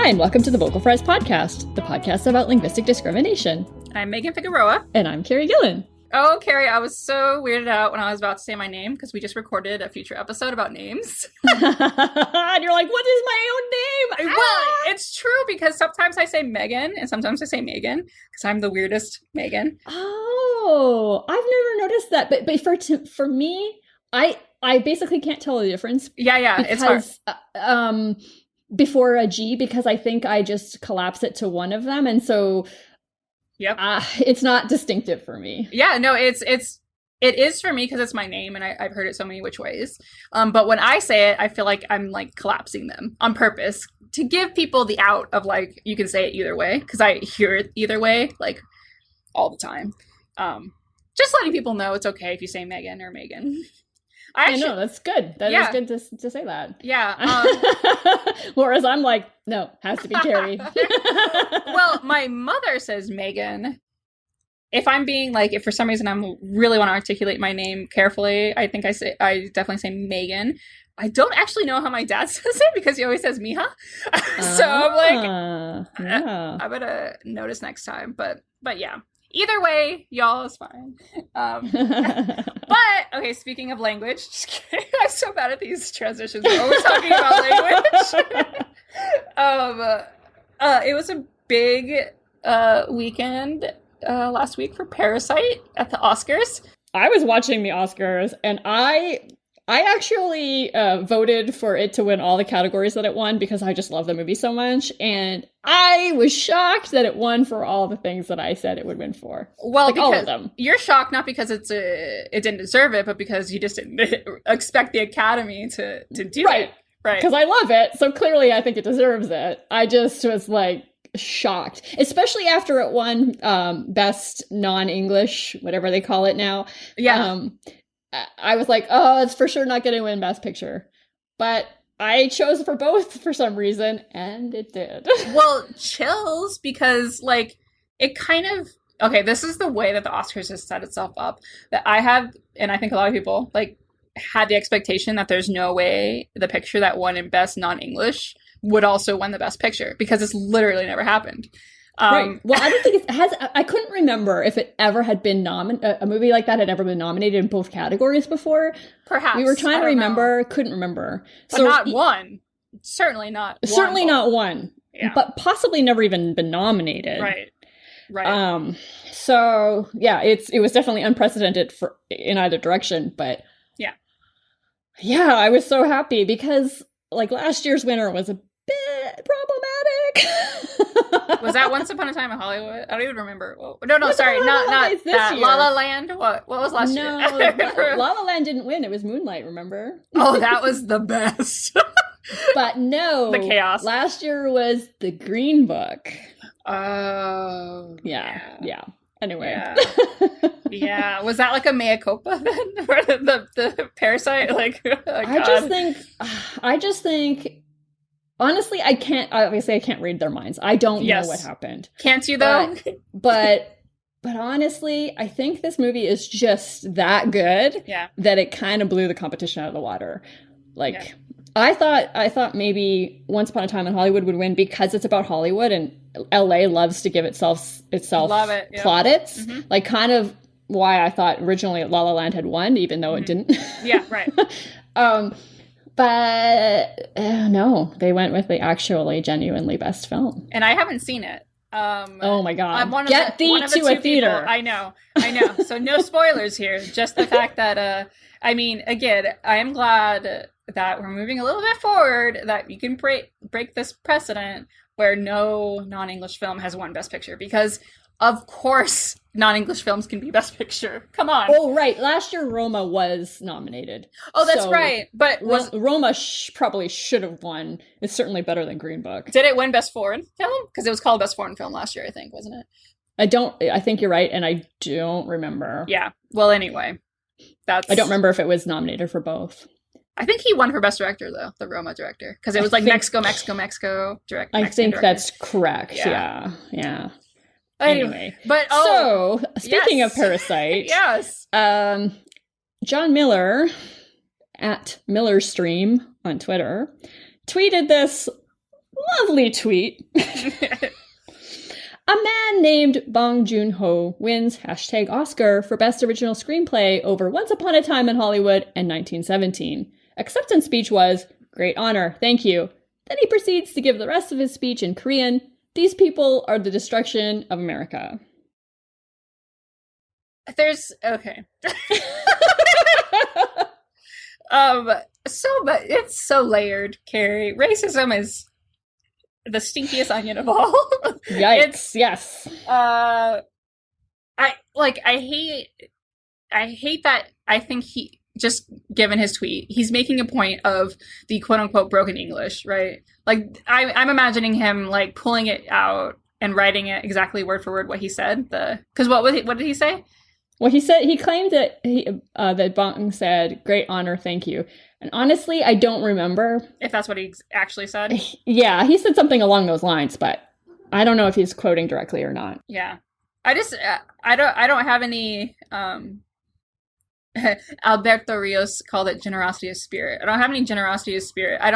Hi, and welcome to the Vocal Fries Podcast, the podcast about linguistic discrimination. I'm Megan Figueroa. And I'm Carrie Gillen. Oh, Carrie, I was so weirded out when I was about to say my name because we just recorded a future episode about names. And you're like, what is my own name? Well, it's true because sometimes I say Megan and sometimes I say Megan because I'm the weirdest Megan. Oh, I've never noticed that. But for me, I basically can't tell the difference. Yeah, because, it's hard. Before a G, because I think I just collapse it to one of them. And so yep. It's not distinctive for me. Yeah, no, it is for me because it's my name and I've heard it so many which ways. But when I say it, I feel like I'm like collapsing them on purpose to give people the out of like, you can say it either way because I hear it either way, like all the time. Just letting people know it's okay if you say Megan or Megan. I know, that's good. That is good to say that. Yeah. Whereas I'm like, no, has to be Carrie. Well, my mother says Megan. If I'm being like, if for some reason I'm really want to articulate my name carefully, I definitely say Megan. I don't actually know how my dad says it because he always says Mija. So I'm like, I'm gonna notice next time. But yeah. Either way, y'all, is fine. But, okay, speaking of language, just kidding. I'm so bad at these transitions. We're always talking about language. It was a big weekend last week for Parasite at the Oscars. I was watching the Oscars, and I actually voted for it to win all the categories that it won because I just love the movie so much. And I was shocked that it won for all the things that I said it would win for. Well, like all of them. You're shocked not because it didn't deserve it, but because you just didn't expect the Academy to do it. Right. Because I love it. So clearly I think it deserves it. I just was like shocked, especially after it won Best Non-English, whatever they call it now. Yeah. I was like, oh, it's for sure not going to win Best Picture. But I chose for both for some reason, and it did. Well, chills, because, like, it kind of... Okay, this is the way that the Oscars has set itself up. That I have, and I think a lot of people, like, had the expectation that there's no way the picture that won in Best Non-English would also win the Best Picture, because it's literally never happened. Right. Well, I don't think it has. I couldn't remember if it ever had been a movie like that had ever been nominated in both categories before. Perhaps. We were trying to remember, couldn't remember. But not one. Certainly not one. Certainly not one. Yeah. But possibly never even been nominated. Right. So yeah, it was definitely unprecedented in either direction, but yeah, I was so happy because like last year's winner was a bit problematic. Was that Once Upon a Time in Hollywood? I don't even remember. No, sorry, not that. La La Land. What was last year? No, La La Land didn't win. It was Moonlight. Remember? Oh, that was the best. But no, the chaos. Last year was The Green Book. Oh, yeah. Anyway, yeah. Was that like a mea culpa then, or the Parasite? Like, I just think. Honestly, I can't read their minds. I don't know what happened. Can't you though? But honestly, I think this movie is just that good that it kind of blew the competition out of the water. Like I thought maybe Once Upon a Time in Hollywood would win because it's about Hollywood and LA loves to give itself plaudits. Mm-hmm. Like kind of why I thought originally La La Land had won, even though it didn't. Yeah, right. But no, they went with the actually genuinely best film. And I haven't seen it. Oh my God. I'm one Get thee to a theater. I know. So no spoilers here. Just the fact that, I mean, again, I am glad that we're moving a little bit forward, that you can break this precedent where no non-English film has won Best Picture, because of course non-English films can be Best Picture. Come on. Oh, right. Last year Roma was nominated. Oh, that's right. But Roma probably should have won. It's certainly better than Green Book. Did it win Best Foreign Film? Because it was called Best Foreign Film last year, I think, wasn't it? I think you're right, and I don't remember. Yeah. Well, anyway. I don't remember if it was nominated for both. I think he won for Best Director, though, the Roma director. Because it was Mexico director. I think that's correct. Yeah. Anyway, so speaking of Parasite, yes, John Miller at Millerstream on Twitter tweeted this Lovely tweet. A man named Bong Joon-ho wins #Oscar for Best Original Screenplay over Once Upon a Time in Hollywood in 1917. Acceptance speech was, "Great honor, thank you." Then he proceeds to give the rest of his speech in Korean. These people are the destruction of America. Okay. But it's so layered, Carrie. Racism is the stinkiest onion of all. Yikes, yes. I hate that. I think he, just given his tweet, he's making a point of the quote unquote broken English, right? Like, I'm imagining him like pulling it out and writing it exactly word for word what he said. Because what did he say? Well, he claimed that that Bong said, "Great honor, thank you." And honestly, I don't remember if that's what he actually said. Yeah, he said something along those lines, but I don't know if he's quoting directly or not. Yeah, I don't have any. Alberto Rios called it generosity of spirit. I don't have any generosity of spirit. I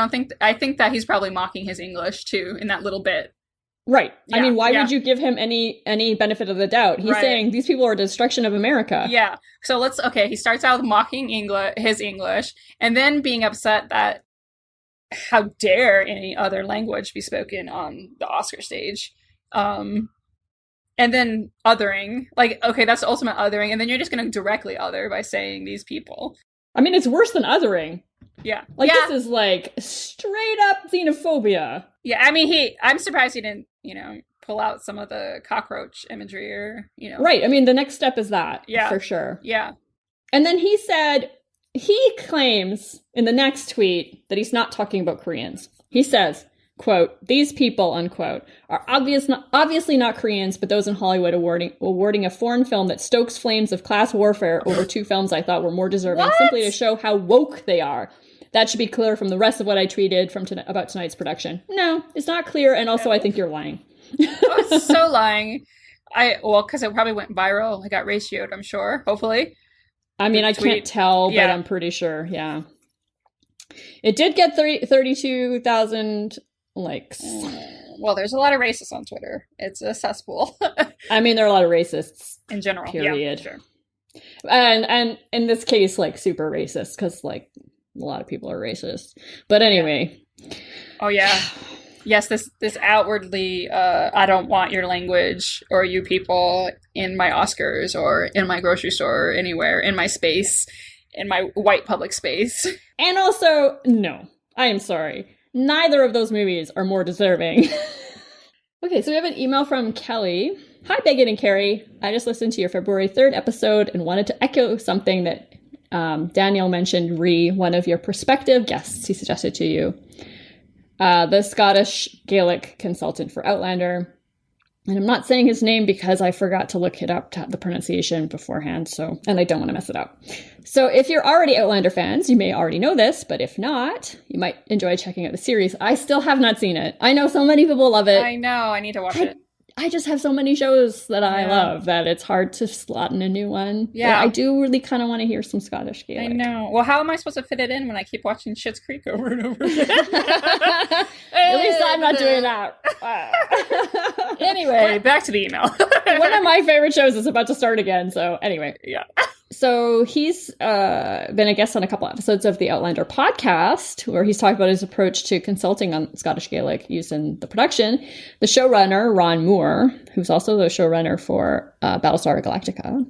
think that he's probably mocking his English too in that little bit. Right. Yeah, I mean, why would you give him any benefit of the doubt? He's saying these people are destruction of America. Yeah. So he starts out with mocking his English, and then being upset that how dare any other language be spoken on the Oscar stage. And then othering. Like, okay, that's the ultimate othering, and then you're just going to directly other by saying these people. I mean, it's worse than othering. Yeah. This is like straight up xenophobia. Yeah, I mean, I'm surprised he didn't, pull out some of the cockroach imagery or. Right. I mean, the next step is that. Yeah. For sure. Yeah. And then he claims in the next tweet that he's not talking about Koreans. He says, quote, "These people," unquote, "are obviously not Koreans, but those in Hollywood awarding a foreign film that stokes flames of class warfare over two films I thought were more deserving simply to show how woke they are. That should be clear from the rest of what I tweeted about tonight's production." No, it's not clear, and also I think you're lying. Oh, it's so lying. Because it probably went viral. It got ratioed, I'm sure, hopefully. I mean, I can't tell, but I'm pretty sure, yeah. It did get 32,000 likes. Well, there's a lot of racists on Twitter. It's a cesspool. I mean, there are a lot of racists. In general, period. Yeah, sure. And in this case, like, super racist, because, like, a lot of people are racist. But anyway. Yeah. Oh, yeah. Yes, this outwardly, I don't want your language or you people in my Oscars or in my grocery store or anywhere, in my space, in my white public space. And also, no, I am sorry. Neither of those movies are more deserving. Okay, so we have an email from Kelly. "Hi, Megan and Carrie. I just listened to your February 3rd episode and wanted to echo something that Daniel mentioned one of your prospective guests he suggested to you. The Scottish Gaelic consultant for Outlander. And I'm not saying his name because I forgot to look it up, the pronunciation beforehand, and I don't want to mess it up. So if you're already Outlander fans, you may already know this, but if not, you might enjoy checking out the series. I still have not seen it. I know so many people love it. I know, I need to watch it. I just have so many shows that I love that it's hard to slot in a new one. Yeah. But I do really kind of want to hear some Scottish Gaelic. I know. Well, how am I supposed to fit it in when I keep watching Schitt's Creek over and over again? At least I'm not doing that. Anyway, back to the email. One of my favorite shows is about to start again, so anyway. Yeah. So he's been a guest on a couple episodes of the Outlander podcast, where he's talked about his approach to consulting on Scottish Gaelic use in the production. The showrunner, Ron Moore, who's also the showrunner for Battlestar Galactica,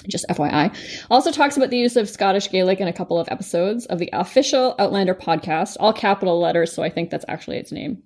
just FYI, also talks about the use of Scottish Gaelic in a couple of episodes of the official Outlander podcast, all capital letters, so I think that's actually its name,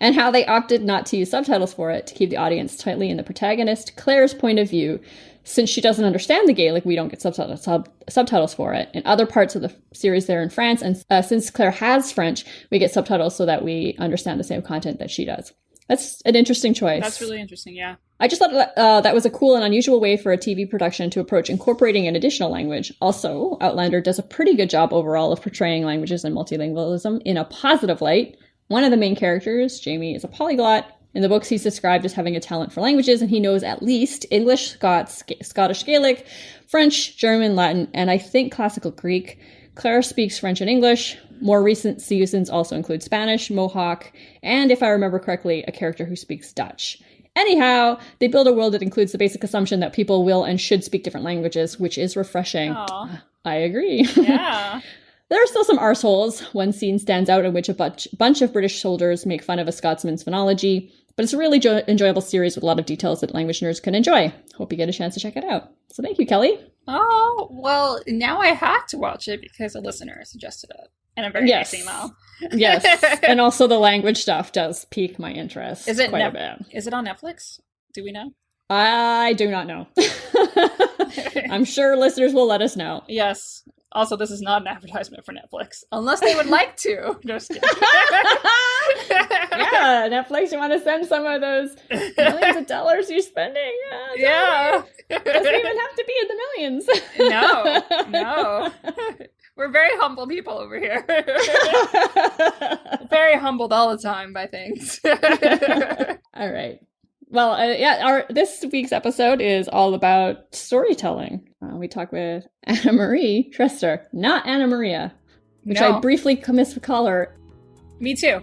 and how they opted not to use subtitles for it to keep the audience tightly in the protagonist, Claire's, point of view. Since she doesn't understand the Gaelic, we don't get subtitles for it. In other parts of the series, they're in France, and since Claire has French, we get subtitles so that we understand the same content that she does. That's an interesting choice. That's really interesting, yeah. I just thought that was a cool and unusual way for a TV production to approach incorporating an additional language. Also, Outlander does a pretty good job overall of portraying languages and multilingualism in a positive light. One of the main characters, Jamie, is a polyglot. In the books, he's described as having a talent for languages, and he knows at least English, Scottish Gaelic, French, German, Latin, and I think classical Greek. Claire speaks French and English. More recent seasons also include Spanish, Mohawk, and if I remember correctly, a character who speaks Dutch. Anyhow, they build a world that includes the basic assumption that people will and should speak different languages, which is refreshing. Aww. I agree. Yeah. There are still some arseholes. One scene stands out in which a bunch of British soldiers make fun of a Scotsman's phonology, but it's a really enjoyable series with a lot of details that language nerds can enjoy. Hope you get a chance to check it out. So thank you, Kelly. Oh, well, now I have to watch it because a listener suggested it. And a very nice email. Yes. And also the language stuff does pique my interest. Is it quite a bit. Is it on Netflix? Do we know? I do not know. I'm sure listeners will let us know. Yes. Also, this is not an advertisement for Netflix. Unless they would like to. Just kidding. Yeah, Netflix, you want to send some of those millions of dollars you're spending? Yeah. It doesn't even have to be in the millions. No. We're very humble people over here. Very humbled all the time by things. All right. Well, this week's episode is all about storytelling. We talk with Anna Marie Trester, not Anna Maria, which I briefly miscall her. Me too.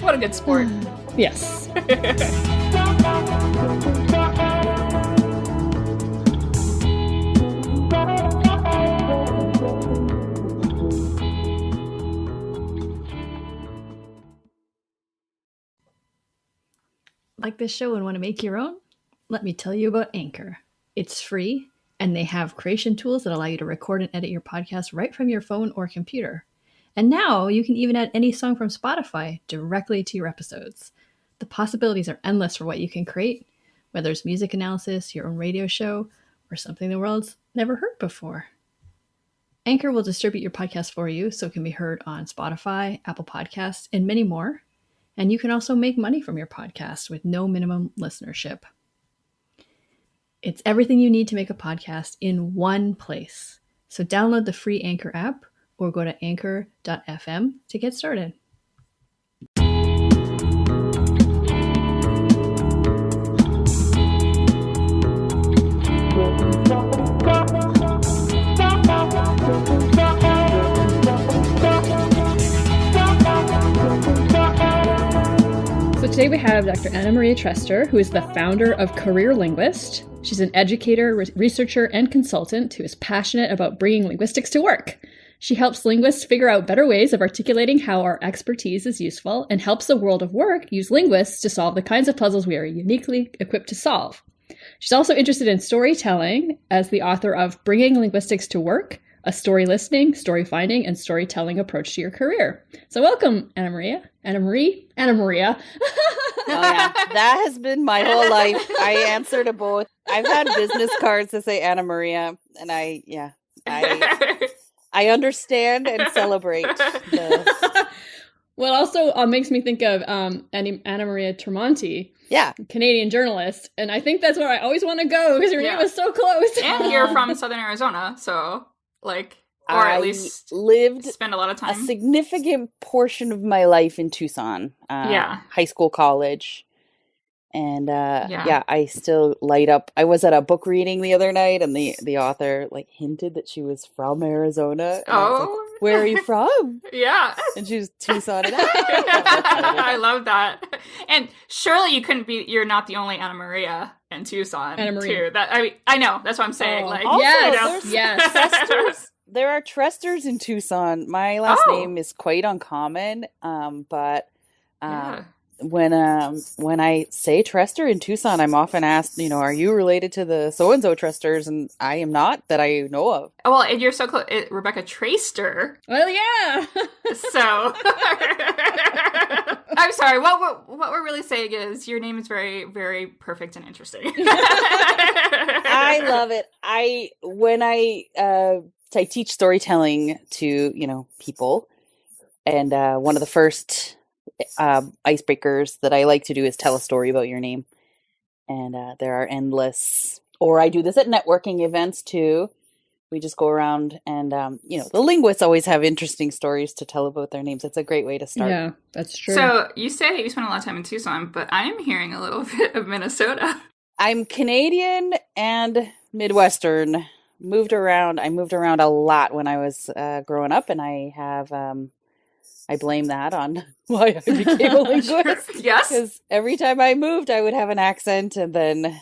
What a good sport. Yes. Like this show and want to make your own? Let me tell you about Anchor. It's free, and they have creation tools that allow you to record and edit your podcast right from your phone or computer. And now you can even add any song from Spotify directly to your episodes. The possibilities are endless for what you can create, whether it's music analysis, your own radio show, or something the world's never heard before. Anchor will distribute your podcast for you so it can be heard on Spotify, Apple Podcasts, and many more. And you can also make money from your podcast with no minimum listenership. It's everything you need to make a podcast in one place. So download the free Anchor app or go to anchor.fm to get started. Today we have Dr. Anna Marie Trester, who is the founder of Career Linguist. She's an educator, researcher, and consultant who is passionate about bringing linguistics to work. She helps linguists figure out better ways of articulating how our expertise is useful and helps the world of work use linguists to solve the kinds of puzzles we are uniquely equipped to solve. She's also interested in storytelling as the author of Bringing Linguistics to Work, a story listening, story finding, and storytelling approach to your career. So welcome, Anna Maria. Anna Maria. Oh yeah, that has been my whole life. I answer to both. I've had business cards that say Anna Maria, and I understand and celebrate this. Well, it also makes me think of Anna Maria Tremonti. Yeah. Canadian journalist. And I think that's where I always want to go because your name is so close. And you're from Southern Arizona, so or at least lived spend a lot of time. A significant portion of my life in Tucson. High school, college. And I still light up. I was at a book reading the other night, and the author hinted that she was from Arizona. Oh, where are you from? Yeah, and she was Tucson. I love that. And surely you're not the only Anna Maria in Tucson. Anna Maria. Too. I know. That's what I'm saying. Yes. There are Tresters in Tucson. My last name is quite uncommon, but. When I say Trester in Tucson, I'm often asked, are you related to the so-and-so Tresters? And I am not, that I know of. Well, and you're so close. Rebecca Traister. Well, yeah. So, I'm sorry. What we're really saying is your name is very, very perfect and interesting. I love it. I teach storytelling to, people. And one of the first icebreakers that I like to do is tell a story about your name. And there are endless, or I do this at networking events too. We just go around and, the linguists always have interesting stories to tell about their names. It's a great way to start. Yeah, that's true. So you say you spend a lot of time in Tucson, but I am hearing a little bit of Minnesota. I'm Canadian and Midwestern. Moved around. I moved around a lot when I was growing up, and I have I blame that on why I became a linguist. Sure. Yes, because every time I moved, I would have an accent, and then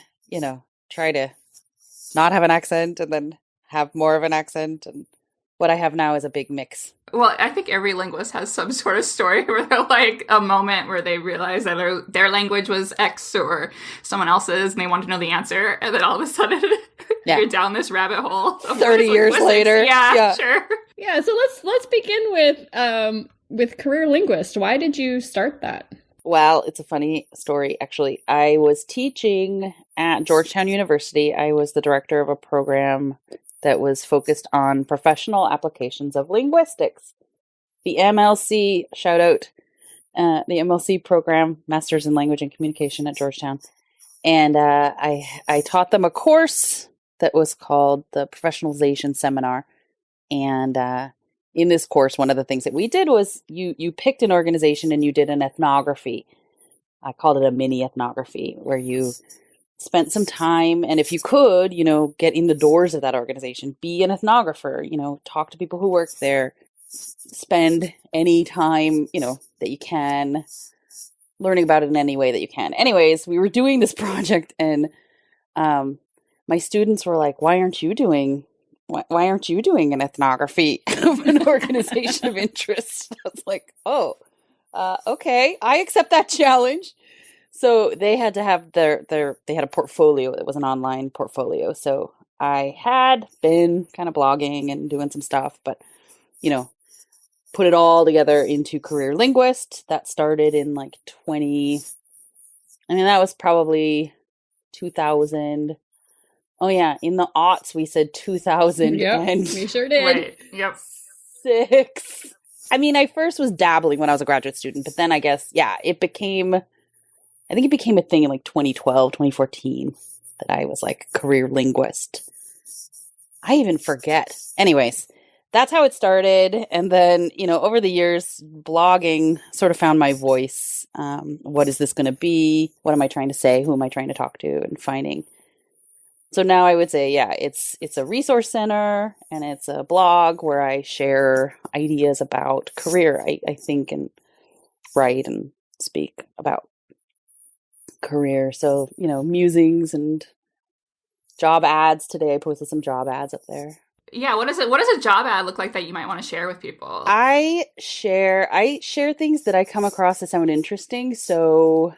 try to not have an accent, and then have more of an accent, and what I have now is a big mix. Well, I think every linguist has some sort of story where they're like a moment where they realize that their language was X or someone else's and they want to know the answer. And then all of a sudden you're down this rabbit hole. 30 years later. Yeah, sure. Yeah. So let's begin with career linguist. Why did you start that? Well, it's a funny story, actually. I was teaching at Georgetown University. I was the director of a program that was focused on professional applications of linguistics. The MLC, shout out, the MLC program, Masters in Language and Communication at Georgetown. And I taught them a course that was called the Professionalization Seminar. And in this course, one of the things that we did was you picked an organization and you did an ethnography. I called it a mini ethnography, where you spent some time, and if you could, get in the doors of that organization, be an ethnographer, talk to people who work there, spend any time, that you can learning about it in any way that you can. Anyways, we were doing this project, and my students were like, why aren't you doing an ethnography of an organization of interest? I was like, okay, I accept that challenge. So they had to have they had a portfolio. It was an online portfolio. So I had been kind of blogging and doing some stuff, but, put it all together into Career Linguist. That started in that was probably 2000. Oh yeah, in the aughts we said 2000. Yep, and we sure did. Right. Yep. 6. I first was dabbling when I was a graduate student, but then I guess, it became a thing in 2012, 2014 that I was like career linguist. I even forget. Anyways, that's how it started. And then, over the years, blogging sort of found my voice. What is this going to be? What am I trying to say? Who am I trying to talk to? And finding. So now I would say, it's a resource center, and it's a blog where I share ideas about career. I think and write and speak about career. So, musings and job ads. Today I posted some job ads up there. Yeah, what does a job ad look like that you might want to share with people? I share things that I come across that sound interesting. So,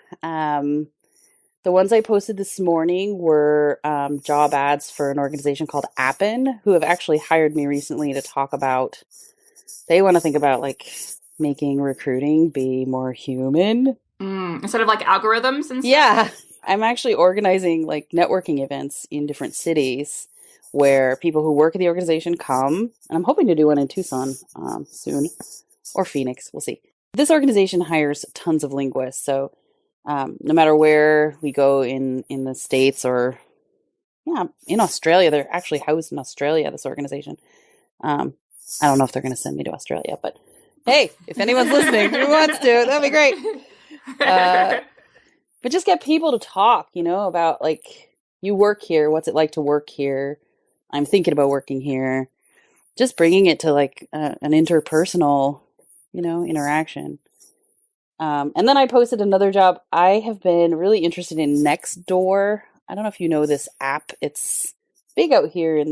the ones I posted this morning were job ads for an organization called Appen, who have actually hired me recently to talk about, they want to think about making recruiting be more human. Instead of algorithms and stuff? Yeah. I'm actually organizing networking events in different cities where people who work at the organization come, and I'm hoping to do one in Tucson soon, or Phoenix, we'll see. This organization hires tons of linguists, so no matter where we go in the States or in Australia, they're actually housed in Australia, this organization. I don't know if they're going to send me to Australia, but hey, if anyone's listening who wants to, that'd be great. But just get people to talk, about you work here. What's it like to work here? I'm thinking about working here. Just bringing it to an interpersonal, interaction. And then I posted another job. I have been really interested in Nextdoor. I don't know if you know this app. It's big out here,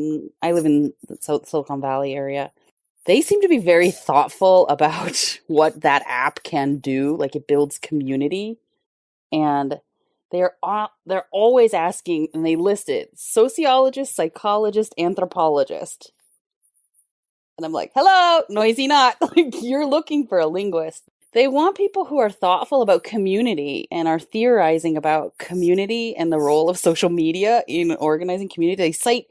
I live in the Silicon Valley area. They seem to be very thoughtful about what that app can do. It builds community. And they're always asking, and they list it, sociologist, psychologist, anthropologist. And I'm like, hello, noisy not. You're looking for a linguist. They want people who are thoughtful about community and are theorizing about community and the role of social media in organizing community. They cite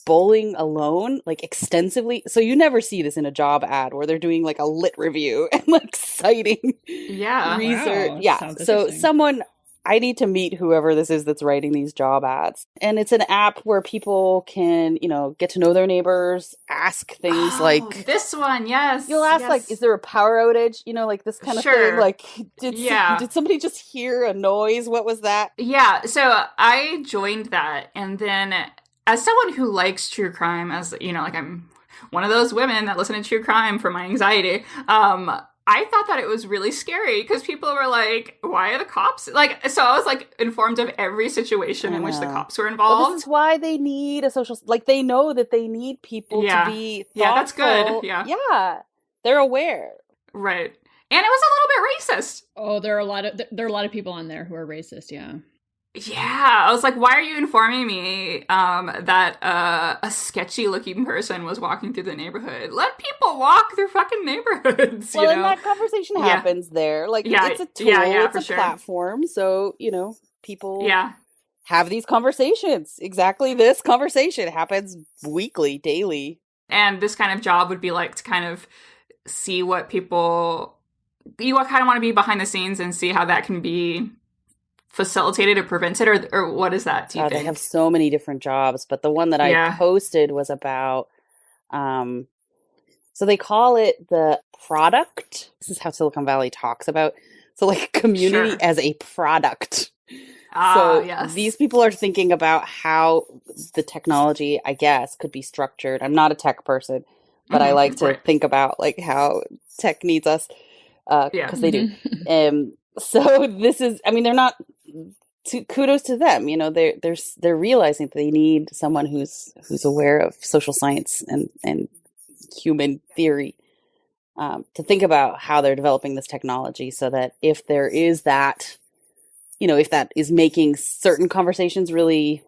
bowling alone extensively. So you never see this in a job ad where they're doing a lit review and citing research. Wow, yeah. So I need to meet whoever this is that's writing these job ads. And it's an app where people can, get to know their neighbors, ask things this one, yes. You'll ask is there a power outage? This kind of thing. Did somebody just hear a noise? What was that? Yeah. So I joined that, and then as someone who likes true crime, as you know, like I'm one of those women that listen to true crime for my anxiety. I thought that it was really scary because people were like, why are the cops? Like, so I was like informed of every situation in which the cops were involved. Well, this is why they need a social, like they know that they need people to be thoughtful. Yeah, that's good. Yeah. Yeah. They're aware. Right. And it was a little bit racist. Oh, there are a lot of people on there who are racist, yeah. Yeah, I was like, why are you informing me that a sketchy-looking person was walking through the neighborhood? Let people walk through fucking neighborhoods, well, and that conversation happens there. Like, it's a tool, it's a platform, so, you know, people have these conversations. Exactly this conversation happens weekly, daily. And this kind of job would be like to kind of see what people... You kind of want to be behind the scenes and see how that can be facilitated or prevented, or what is that, do you think? They have so many different jobs, but the one that I posted was about, so they call it the product. This is how Silicon Valley talks about, so like community as a product. These people are thinking about how the technology, I guess, could be structured. I'm not a tech person, but I like to think about like how tech needs us, because they do. So this is, I mean, they're not, kudos to them. You know, they're realizing that they need someone who's aware of social science and human theory, to think about how they're developing this technology so that if there is that, you know, if that is making certain conversations really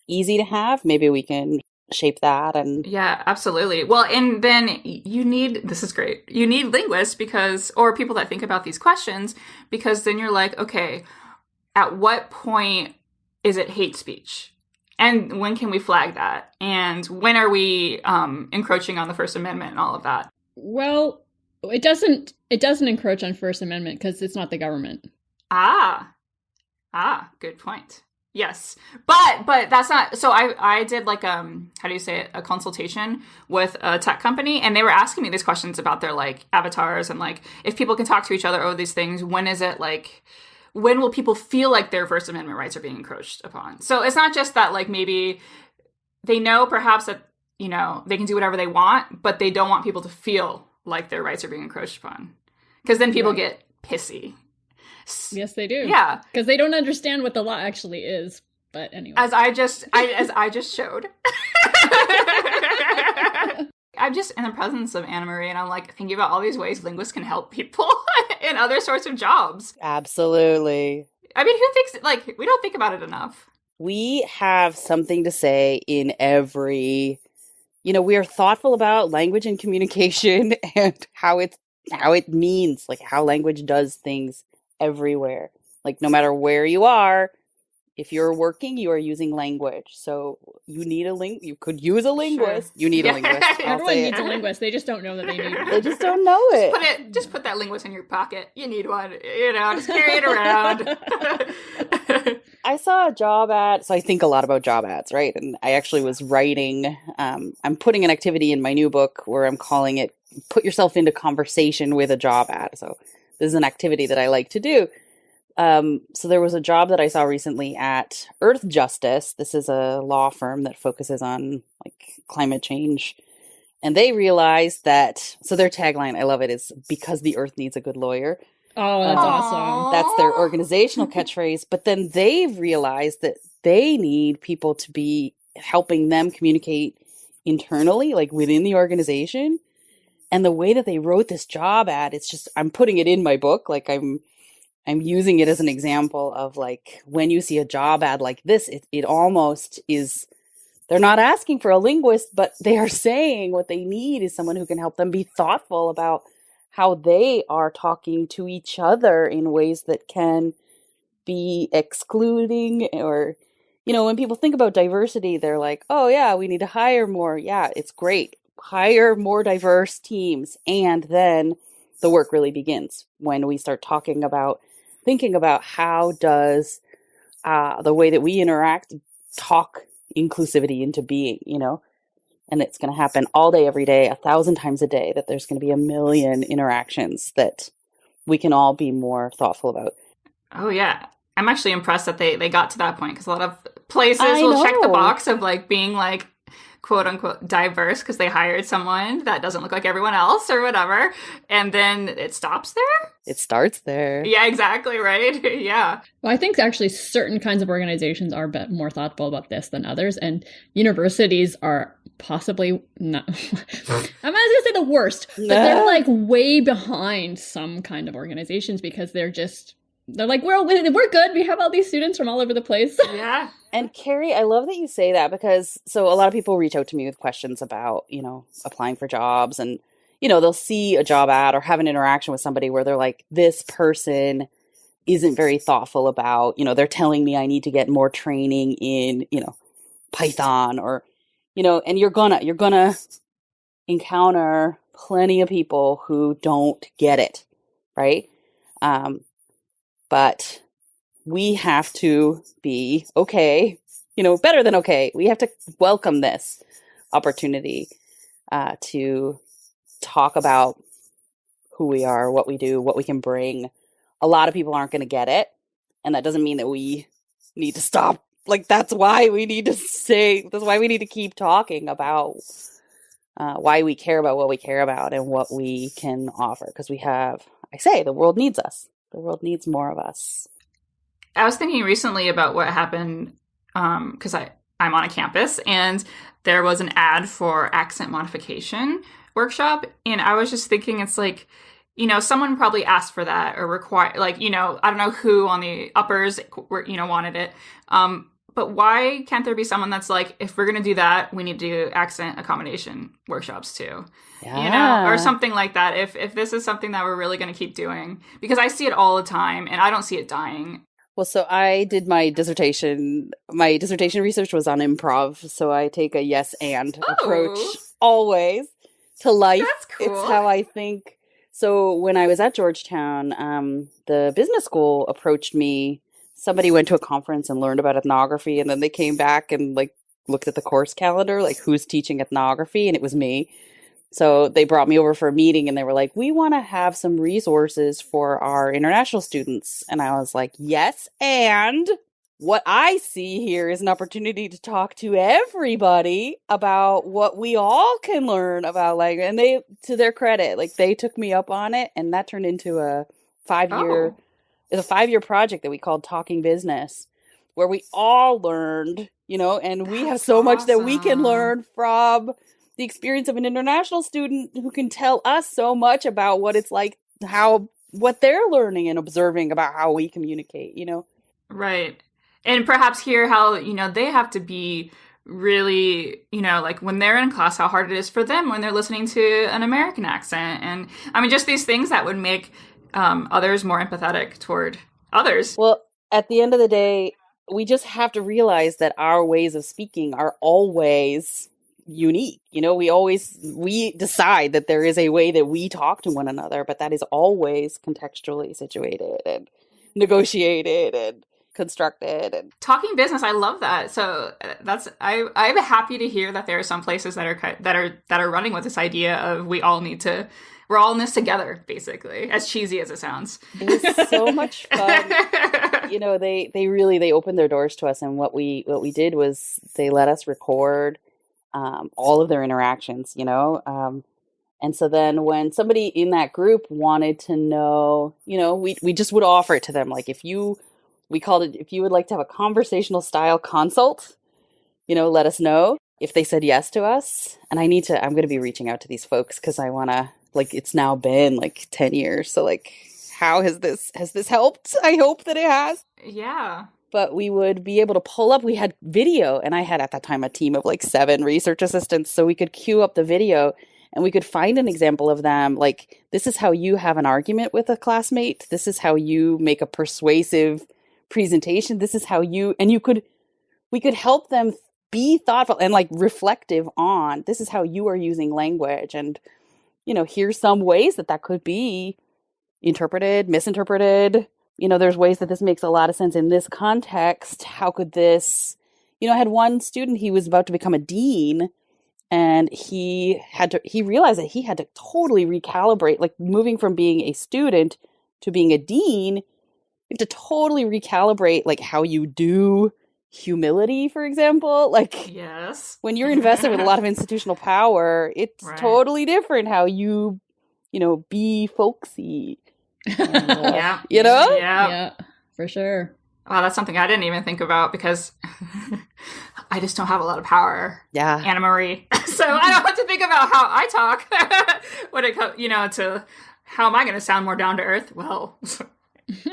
easy to have, maybe we can shape that. And yeah, absolutely. Well, and then you need, this is great, you need linguists or people that think about these questions, because then you're like, okay, at what point is it hate speech? And when can we flag that? And when are we encroaching on the First Amendment and all of that? Well, it doesn't encroach on First Amendment because it's not the government. Good point. Yes. But that's not, so I did like, how do you say it? A consultation with a tech company, and they were asking me these questions about their like avatars and like, if people can talk to each other over these things, when is it like, when will people feel like their First Amendment rights are being encroached upon? So it's not just that like maybe they know perhaps that, you know, they can do whatever they want, but they don't want people to feel like their rights are being encroached upon. Because then people get pissy. Yes, they do. Yeah. Because they don't understand what the law actually is. But anyway. As I just showed. I'm just in the presence of Anna Marie, and I'm like thinking about all these ways linguists can help people in other sorts of jobs. Absolutely. I mean, who thinks, like, we don't think about it enough. We have something to say in every, you know, we are thoughtful about language and communication and how it means, like how language does things everywhere. Like no matter where you are, if you're working, you are using language. So you need you could use a linguist. Sure. You need a linguist. Everyone needs a linguist. They just don't know that they need one. They just don't know it. Just put that linguist in your pocket. You need one. You know, just carry it around. I saw a job ad. So I think a lot about job ads, right? And I actually was writing, I'm putting an activity in my new book where I'm calling it, put yourself into conversation with a job ad. So this is an activity that I like to do. So there was a job that I saw recently at Earth Justice. This is a law firm that focuses on like climate change. And they realized that, so their tagline, I love it, is because the earth needs a good lawyer. Oh, that's awesome. That's their organizational catchphrase. But then they've realized that they need people to be helping them communicate internally, like within the organization. And the way that they wrote this job ad, it's just, I'm putting it in my book. Like I'm using it as an example of like, when you see a job ad like this, it almost is, they're not asking for a linguist, but they are saying what they need is someone who can help them be thoughtful about how they are talking to each other in ways that can be excluding. Or, you know, when people think about diversity, they're like, oh yeah, we need to hire more. Yeah, it's great. Hire more diverse teams. And then the work really begins when we start thinking about how does the way that we interact talk inclusivity into being, you know? And it's going to happen all day, every day, 1,000 times a day, that there's going to be 1 million interactions that we can all be more thoughtful about. Oh, yeah. I'm actually impressed that they got to that point, because a lot of places will check the box of like being like quote unquote diverse because they hired someone that doesn't look like everyone else or whatever, and then it stops there. It starts there. Yeah, exactly, right. Yeah. Well, I think actually certain kinds of organizations are a bit more thoughtful about this than others, and universities are possibly not. I'm not gonna say the worst, but they're like way behind some kind of organizations because they're like, we're good. We have all these students from all over the place. Yeah. And Carrie, I love that you say that because so a lot of people reach out to me with questions about, applying for jobs, and, they'll see a job ad or have an interaction with somebody where they're like, this person isn't very thoughtful about, they're telling me I need to get more training in, Python or, and you're gonna encounter plenty of people who don't get it. Right. But we have to be okay, better than okay. We have to welcome this opportunity to talk about who we are, what we do, what we can bring. A lot of people aren't going to get it. And that doesn't mean that we need to stop. Like, that's why we need to keep talking about why we care about what we care about and what we can offer. Because the world needs us. The world needs more of us. I was thinking recently about what happened because I'm on a campus and there was an ad for accent modification workshop. And I was just thinking it's like, someone probably asked for that or required, like, I don't know who on the uppers, wanted it. But why can't there be someone that's like, if we're going to do that, we need to do accent accommodation workshops too, or something like that. If this is something that we're really going to keep doing, because I see it all the time and I don't see it dying. Well, so I did my dissertation research was on improv. So I take a yes and approach always to life. That's cool. It's how I think. So when I was at Georgetown, the business school approached me. Somebody went to a conference and learned about ethnography, and then they came back and like looked at the course calendar, like who's teaching ethnography, and it was me. So they brought me over for a meeting and they were like, we want to have some resources for our international students. And I was like, yes. And what I see here is an opportunity to talk to everybody about what we all can learn about language. And they, to their credit, like they took me up on it, and that turned into a 5-year project that we called Talking Business, where we all learned, and we have so much that we can learn from the experience of an international student who can tell us so much about what it's like, what they're learning and observing about how we communicate, Right. And perhaps hear how, they have to be really, like when they're in class, how hard it is for them when they're listening to an American accent. And I mean, just these things that would make others more empathetic toward others. Well, at the end of the day, we just have to realize that our ways of speaking are always unique. We decide that there is a way that we talk to one another, but that is always contextually situated and negotiated and constructed. And Talking Business, I love that. So I'm happy to hear that there are some places that are running with this idea of we're all in this together, basically, as cheesy as it sounds. It was so much fun. They opened their doors to us, and what we did was they let us record all of their interactions, and so then when somebody in that group wanted to know, we just would offer it to them. Like if you would like to have a conversational style consult, let us know. If they said yes to us, and I'm going to be reaching out to these folks because I want to, like, it's now been like 10 years. So like, how has this helped? I hope that it has. Yeah. But we would be able to pull up, we had video, and I had at that time a team of like 7 research assistants. So we could queue up the video and we could find an example of them. Like, this is how you have an argument with a classmate. This is how you make a persuasive presentation. This is how we could help them be thoughtful and like reflective on, this is how you are using language. And, here's some ways that could be interpreted, misinterpreted. There's ways that this makes a lot of sense in this context. How could this, I had one student, he was about to become a dean, and he realized that he had to totally recalibrate, like moving from being a student to being a dean. You have to totally recalibrate like how you do humility, for example. Like, yes, when you're invested with a lot of institutional power, it's totally different how you be folksy. And, yeah, for sure. Oh, that's something I didn't even think about because I just don't have a lot of power. Yeah, Anna Marie. So I don't have to think about how I talk when it comes, to how am I going to sound more down to earth? Well,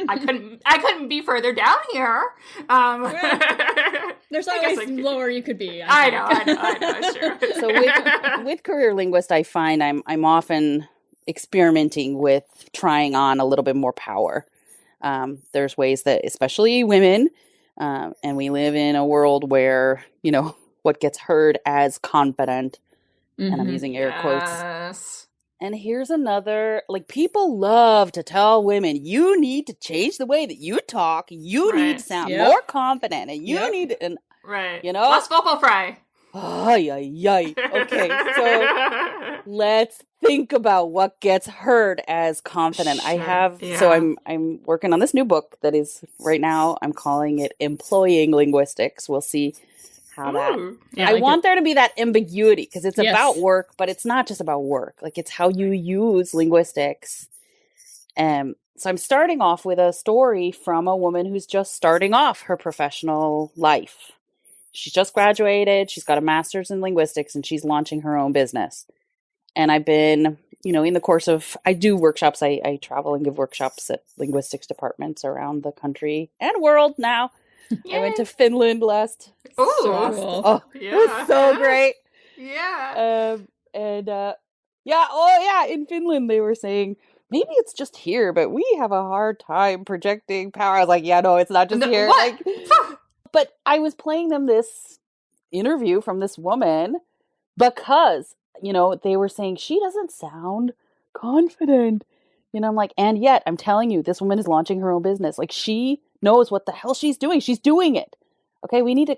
I couldn't be further down here. There's always lower you could be. I know. It's true. So with Career Linguist, I find I'm often experimenting with trying on a little bit more power. There's ways that, especially women, and we live in a world where, what gets heard as confident, and I'm using air quotes. And here's another, people love to tell women, you need to change the way that you talk. You need to sound more confident, and you need to, less vocal fry. Okay, so let's think about what gets heard as confident. Sure. So I'm working on this new book that is right now, I'm calling it Employing Linguistics. We'll see how that. I want there to be that ambiguity because it's about work, but it's not just about work. It's how you use linguistics. So I'm starting off with a story from a woman who's just starting off her professional life. She's just graduated. She's got a master's in linguistics and she's launching her own business. And I've been, in the course of, I do workshops. I travel and give workshops at linguistics departments around the country and world now. Yay. I went to Finland last. Ooh. Oh, it was so great. Yeah. In Finland they were saying, maybe it's just here, but we have a hard time projecting power. I was like, yeah, no, it's not just here. What? But I was playing them this interview from this woman because, they were saying she doesn't sound confident. I'm like, and yet I'm telling you, this woman is launching her own business. She knows what the hell she's doing. She's doing it. Okay. We need to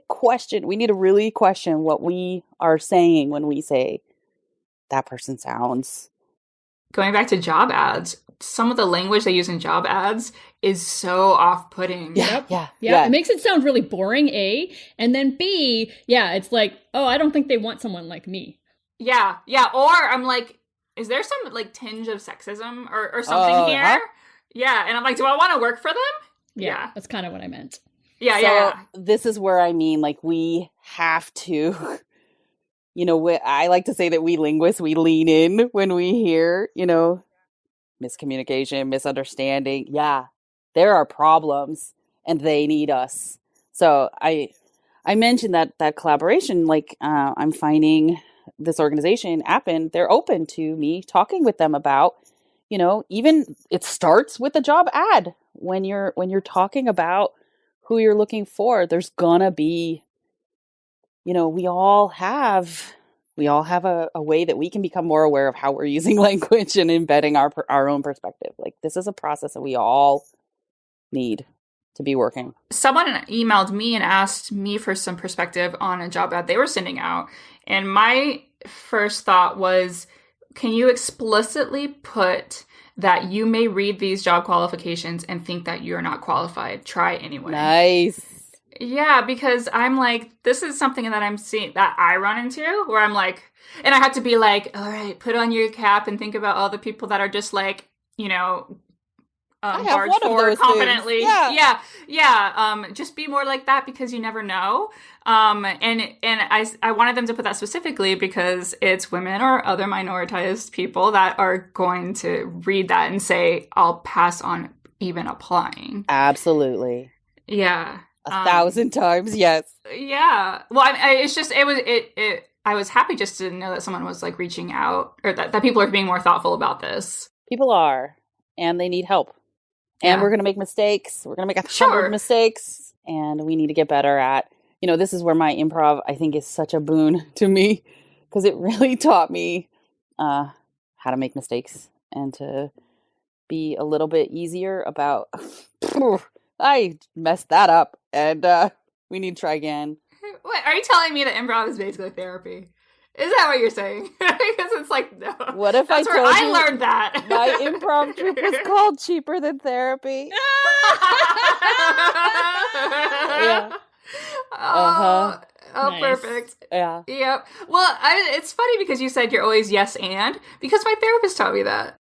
really question what we are saying when we say that person sounds. Going back to job ads, some of the language they use in job ads is so off-putting. Yeah. It makes it sound really boring, A. And then B, it's like, oh, I don't think they want someone like me. Yeah. Or I'm like, is there some tinge of sexism or something here? Huh? Yeah. And I'm like, do I want to work for them? Yeah. That's kind of what I meant. Yeah. This is where I mean, we have to, I like to say that we linguists, we lean in when we hear, miscommunication, misunderstanding. Yeah, there are problems and they need us. So I mentioned that collaboration, I'm finding this organization, Appen, they're open to me talking with them about, even it starts with a job ad. When you're talking about who you're looking for, there's gonna be, we all have a way that we can become more aware of how we're using language and embedding our own perspective. This is a process that we all need to be working. Someone emailed me and asked me for some perspective on a job ad they were sending out. And my first thought was, can you explicitly put that you may read these job qualifications and think that you're not qualified? Try anyway. Nice. Yeah, because I'm like, this is something that I'm seeing that I run into where I'm like, and I have to be like, all right, put on your cap and think about all the people that are just like, barge forward confidently. Yeah. Just be more like that because you never know. And I wanted them to put that specifically because it's women or other minoritized people that are going to read that and say, I'll pass on even applying. Absolutely. Yeah. 1,000 times, yes. Yeah. Well, I was happy just to know that someone was reaching out, or that people are being more thoughtful about this. People are, and they need help. And we're going to make mistakes. We're going to make 100 mistakes, and we need to get better at, this is where my improv, I think, is such a boon to me, because it really taught me how to make mistakes and to be a little bit easier about, I messed that up, and we need to try again. What, are you telling me that improv is basically therapy? Is that what you're saying? Because it's no. What if That's I told where you I learned that? My improv troupe was called Cheaper Than Therapy? Yeah. Oh, Nice. perfect. Yeah. Yep. Well, it's funny because you said you're always yes and, because my therapist taught me that.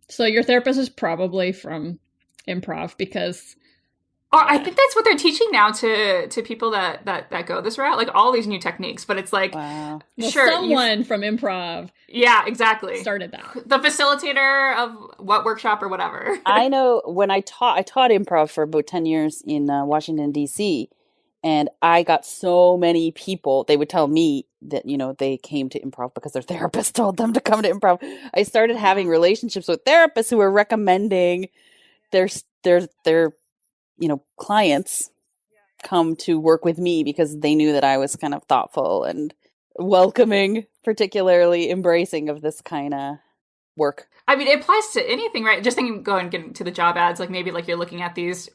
So your therapist is probably from improv because I think that's what they're teaching now to people that go this route, like all these new techniques. But it's like, Wow. well, sure, someone from improv yeah, exactly, started that. The facilitator of what workshop or whatever. I know when I taught improv for about 10 years in Washington, D.C., and I got so many people, they would tell me that, you know, they came to improv because their therapist told them to come to improv. I started having relationships with therapists who were recommending their you know, clients come to work with me because they knew that I was kind of thoughtful and welcoming, particularly embracing of this kind of work. I mean, it applies to anything, right? Just thinking, go and get to the job ads, like maybe like you're looking at these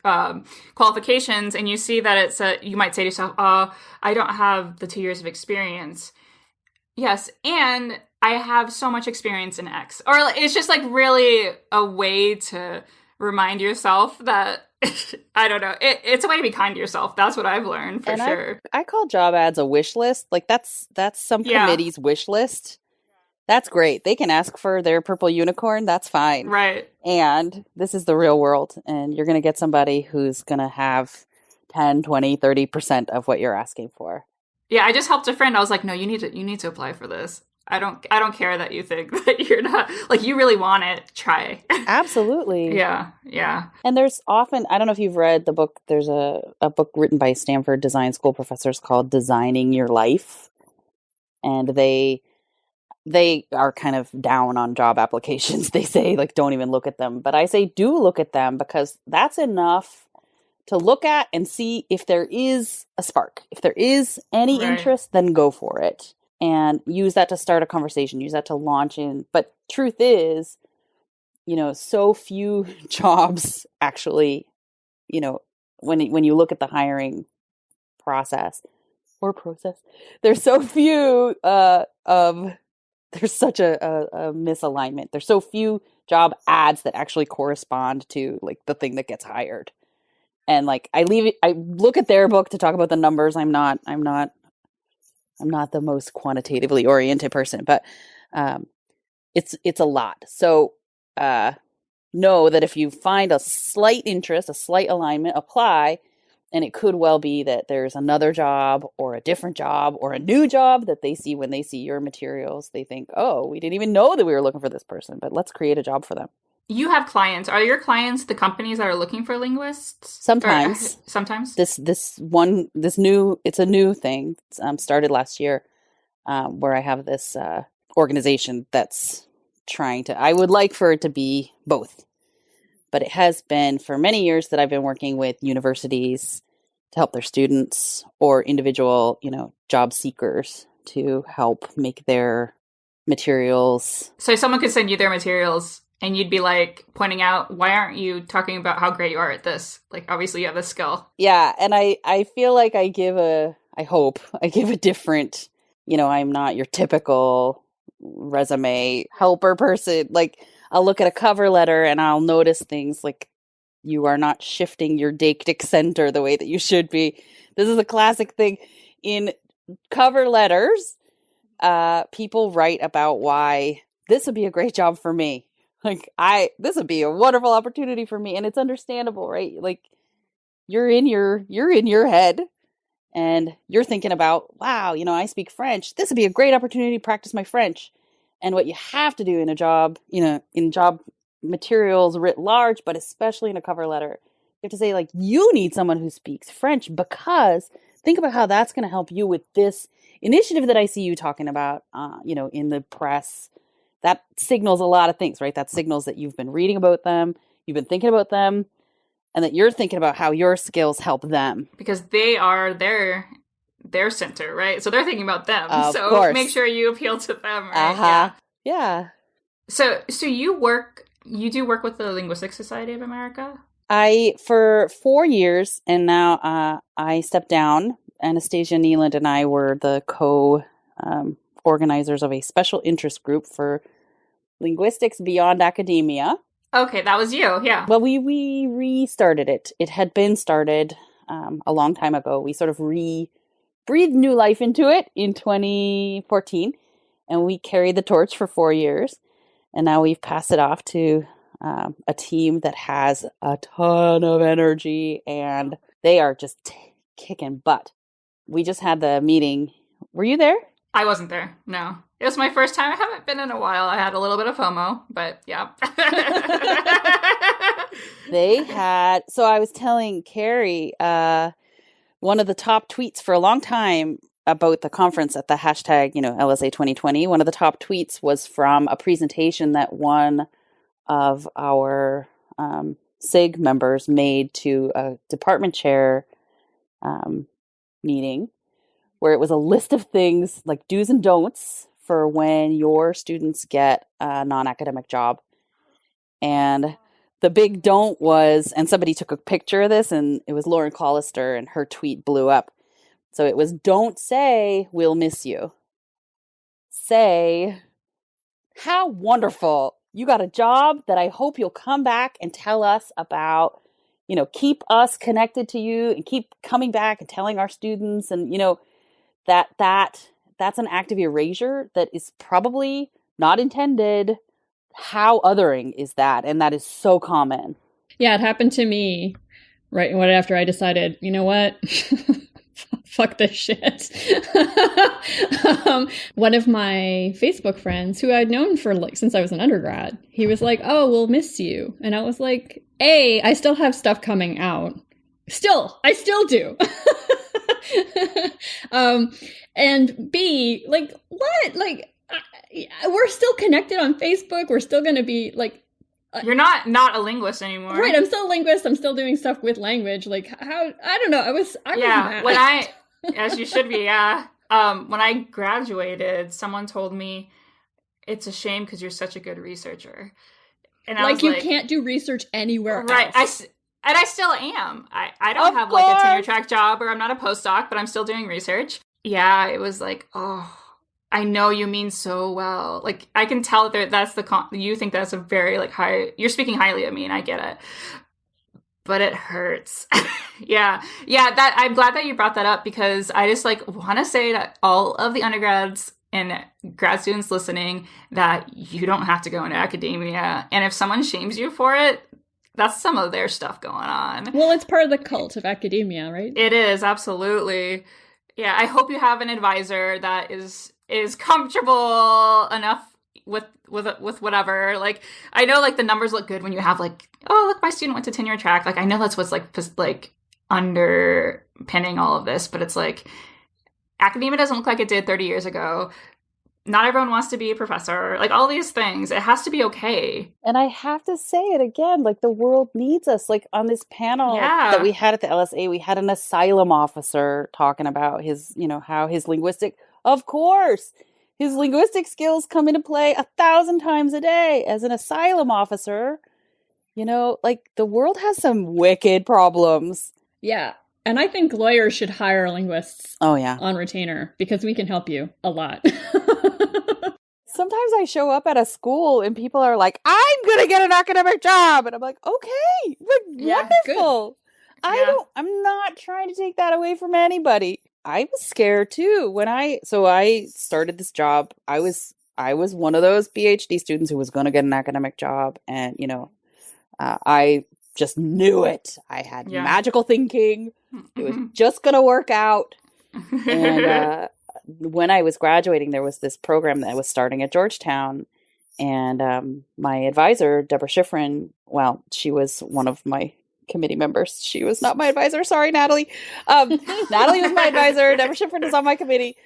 qualifications and you see that it's you might say to yourself, oh, I don't have the 2 years of experience. Yes, and I have so much experience in X. Or it's just like really a way to remind yourself that, I don't know, it's a way to be kind to yourself. That's what I've learned for sure. I call job ads a wish list. Like that's some committee's wish list. That's great. They can ask for their purple unicorn. That's fine. Right. And this is the real world. And you're going to get somebody who's going to have 10, 20, 30% of what you're asking for. Yeah, I just helped a friend. I was like, no, you need to apply for this. I don't care that you think that you're not, like, you really want it, try. Absolutely. Yeah. And there's often, I don't know if you've read the book, there's a book written by Stanford design school professors called Designing Your Life. And they are kind of down on job applications. They say, like, don't even look at them. But I say, do look at them, because that's enough to look at and see if there is a spark. If there is any interest, then go for it. And use that to start a conversation, use that to launch in. But truth is, you know, so few jobs actually, you know, when you look at the hiring process, there's so few there's such a misalignment. There's so few job ads that actually correspond to, like, the thing that gets hired. And, like, I look at their book to talk about the numbers. I'm not the most quantitatively oriented person, but it's a lot. So know that if you find a slight interest, a slight alignment, apply, and it could well be that there's another job or a different job or a new job that they see when they see your materials. They think, oh, we didn't even know that we were looking for this person, but let's create a job for them. You have clients. Are your clients the companies that are looking for linguists? Sometimes. Sometimes? It's a new thing. Started last year, where I have this organization that's I would like for it to be both. But it has been for many years that I've been working with universities to help their students, or individual, you know, job seekers to help make their materials. So someone could send you their materials and you'd be like pointing out, why aren't you talking about how great you are at this? Like, obviously you have this skill. Yeah. And I feel like I hope I give a different, you know, I'm not your typical resume helper person. Like, I'll look at a cover letter and I'll notice things like, you are not shifting your deictic center the way that you should be. This is a classic thing in cover letters. People write about why this would be a great job for me. Like, this would be a wonderful opportunity for me. And it's understandable, right? Like, you're in your head and you're thinking about, wow, you know, I speak French. This would be a great opportunity to practice my French. And what you have to do in a job, you know, in job materials writ large, but especially in a cover letter, you have to say, like, you need someone who speaks French, because think about how that's going to help you with this initiative that I see you talking about, you know, in the press. That signals a lot of things, right? That signals that you've been reading about them, you've been thinking about them, and that you're thinking about how your skills help them. Because they are their center, right? So they're thinking about them. So course. Make sure you appeal to them, right? Yeah. So you do work with the Linguistic Society of America? For 4 years, and now I stepped down. Anastasia Neeland and I were the organizers of a special interest group for linguistics beyond academia. Okay, that was you, yeah. Well, we restarted it. It had been started a long time ago. We sort of breathed new life into it in 2014, and we carried the torch for 4 years. And now we've passed it off to a team that has a ton of energy, and they are just kicking butt. We just had the meeting. Were you there? I wasn't there. No. It was my first time. I haven't been in a while. I had a little bit of FOMO, but yeah. So I was telling Carrie, one of the top tweets for a long time about the conference at the hashtag, LSA 2020, one of the top tweets was from a presentation that one of our SIG members made to a department chair meeting, where it was a list of things like do's and don'ts for when your students get a non-academic job. And the big don't was, and somebody took a picture of this, and it was Lauren Collister, and her tweet blew up. So it was, don't say, we'll miss you. Say, how wonderful. You got a job that I hope you'll come back and tell us about, keep us connected to you and keep coming back and telling our students. And, that's an act of erasure that is probably not intended. How othering is that? And that is so common. Yeah, it happened to me right after I decided, you know what? Fuck this shit. One of my Facebook friends who I'd known for since I was an undergrad, he was like, oh, we'll miss you. And I was like, A, I still have stuff coming out. I still do. And B, like, what? Like, we're still connected on Facebook. We're still going to be like, you're not a linguist anymore. Right. I'm still a linguist. I'm still doing stuff with language. Like, how, I don't know. I was mad. As you should be. Yeah. When I graduated, someone told me it's a shame because you're such a good researcher. And I was you can't do research anywhere else. Right. And I still am. I don't have like a tenure track job, or I'm not a postdoc, but I'm still doing research. Yeah. It was like, oh, I know you mean so well. Like, I can tell that that's you think that's a very like high, you're speaking highly of me, and I get it. But it hurts. Yeah. That I'm glad that you brought that up, because I just like want to say to all of the undergrads and grad students listening that you don't have to go into academia. And if someone shames you for it, that's some of their stuff going on. Well, it's part of the cult of academia, right? It is, absolutely. Yeah, I hope you have an advisor that is comfortable enough with whatever. Like, I know like the numbers look good when you have like, oh, look, my student went to tenure track. Like, I know that's what's like underpinning all of this, but it's like academia doesn't look like it did 30 years ago. Not everyone wants to be a professor. Like, all these things, it has to be okay. And I have to say it again, like, the world needs us. Like, on this panel that we had at the LSA, we had an asylum officer talking about his, how his linguistic skills come into play 1,000 times a day as an asylum officer. Like, the world has some wicked problems. Yeah. And I think lawyers should hire linguists on retainer, because we can help you a lot. Sometimes I show up at a school and people are like, I'm going to get an academic job. And I'm like, okay, wonderful. Good. I'm not trying to take that away from anybody. I was scared too when I started this job. I was one of those PhD students who was going to get an academic job. And, I just knew it. I had magical thinking. It was just going to work out. And when I was graduating, there was this program that was starting at Georgetown. And my advisor, Deborah Schifrin, well, she was one of my committee members. She was not my advisor. Sorry, Natalie. Natalie was my advisor. Deborah Schifrin is on my committee.